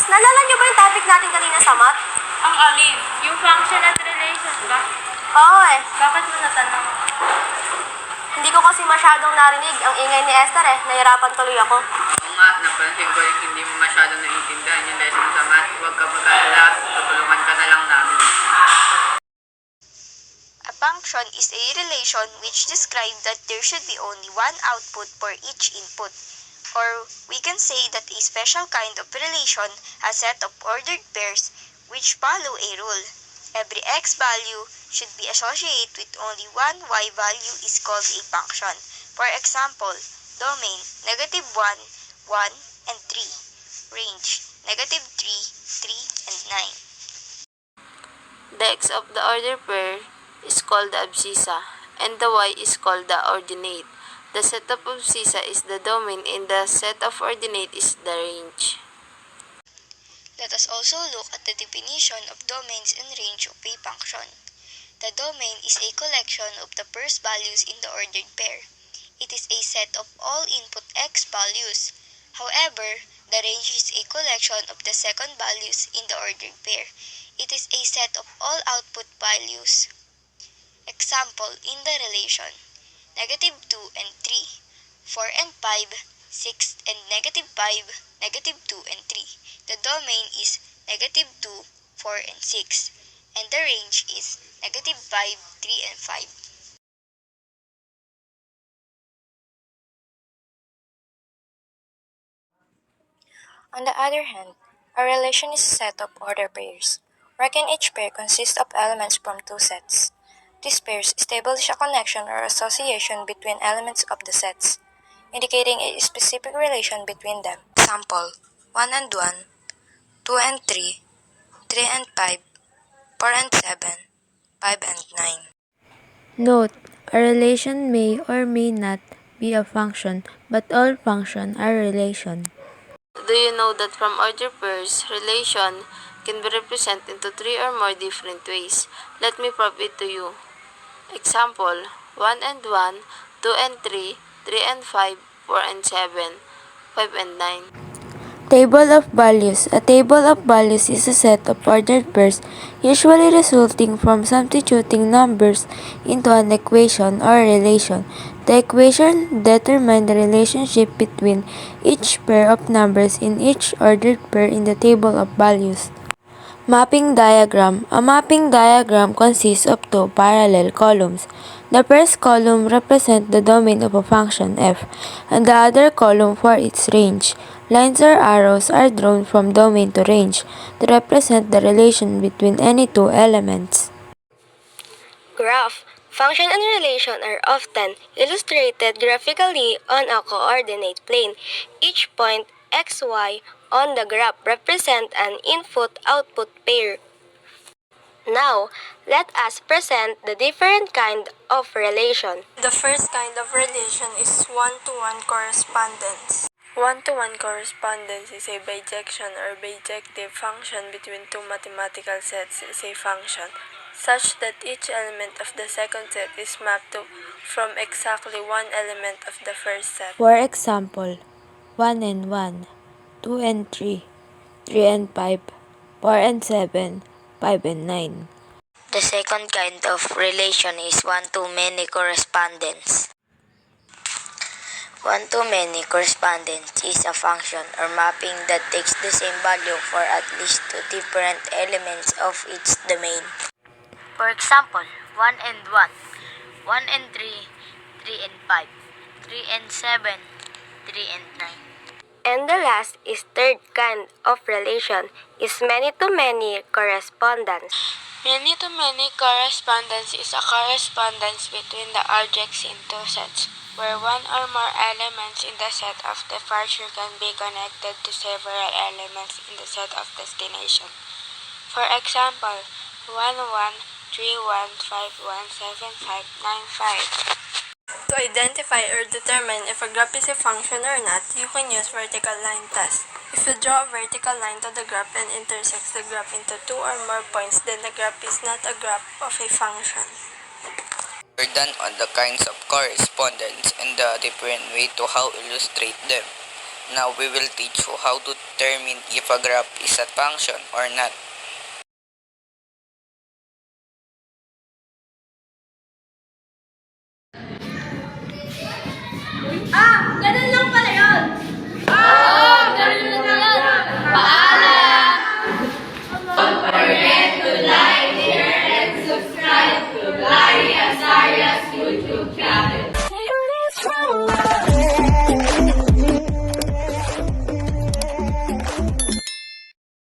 naalala niyo ba yung topic natin kanina sa math? Ang alin? Yung function at relation ba? Oo eh. Bakit mo natanong? Hindi ko kasi masyadong narinig ang ingay ni Esther eh. Nahirapan tuloy ako. Oo nga, napansin ko yung hindi mo masyadong naiintindihan yung lesson sa math. Huwag ka mag-alala, tutulungan ka na lang namin. A function is a relation which describes that there should be only one output for each input. Or we can say that a special kind of relation has a set of ordered pairs which follow a rule. Every x value should be associated with only one y value is called a function. For example, domain -1, 1, and 3. Range -3, 3, and 9. The x of the ordered pair is called the abscissa, and the y is called the ordinate. The set of abscissa is the domain, and the set of ordinate is the range. Let us also look at the definition of domains and range of a function. The domain is a collection of the first values in the ordered pair. It is a set of all input x values. However, the range is a collection of the second values in the ordered pair. It is a set of all output values. Example in the relation: -2 and 3, 4 and 5, 6 and -5, -2 and 3. The domain is -2, 4 and 6, and the range is -5, 3 and 5. On the other hand, a relation is a set of ordered pairs, wherein each pair consists of elements from two sets. These pairs establish a connection or association between elements of the sets, indicating a specific relation between them. Example: 1 and 1, 2 and 3, 3 and 5, 4 and 7, 5 and 9. Note: a relation may or may not be a function, but all functions are relations. Do you know that from ordered pairs, relation can be represented into 3 or more different ways? Let me prove it to you. Example: 1 and 1, 2 and 3, 3 and 5, 4 and 7, 5 and 9. Table of values. A table of values is a set of ordered pairs, usually resulting from substituting numbers into an equation or relation. The equation determines the relationship between each pair of numbers in each ordered pair in the table of values. Mapping diagram. A mapping diagram consists of two parallel columns. The first column represents the domain of a function f, and the other column for its range. Lines or arrows are drawn from domain to range to represent the relation between any two elements. Graph. Function and relation are often illustrated graphically on a coordinate plane. Each point xy on the graph represents an input-output pair. Now, let us present the different kind of relation. The first kind of relation is one-to-one correspondence. One-to-one correspondence is a bijection or bijective function between two mathematical sets is a function, such that each element of the second set is mapped from exactly one element of the first set. For example, 1 and 1, 2 and 3, 3 and 5, 4 and 7, 5 and 9. The second kind of relation is one-to-many correspondence. One-to-many correspondence is a function or mapping that takes the same value for at least two different elements of its domain. For example, 1 and 1, 1 and 3, 3 and 5, 3 and 7, 3 and 9. And the last is third kind of relation is many-to-many correspondence. Many-to-many correspondence is a correspondence between the objects in two sets, where one or more elements in the set of departure can be connected to several elements in the set of destination. For example, 1, 1, 3, 1, 5, 1, 7, 5, 9, 5. To identify or determine if a graph is a function or not, you can use vertical line test. If you draw a vertical line to the graph and intersects the graph into two or more points, then the graph is not a graph of a function. We're done on the kinds of correspondence and the different way to how illustrate them. Now we will teach you how to determine if a graph is a function or not. Ah,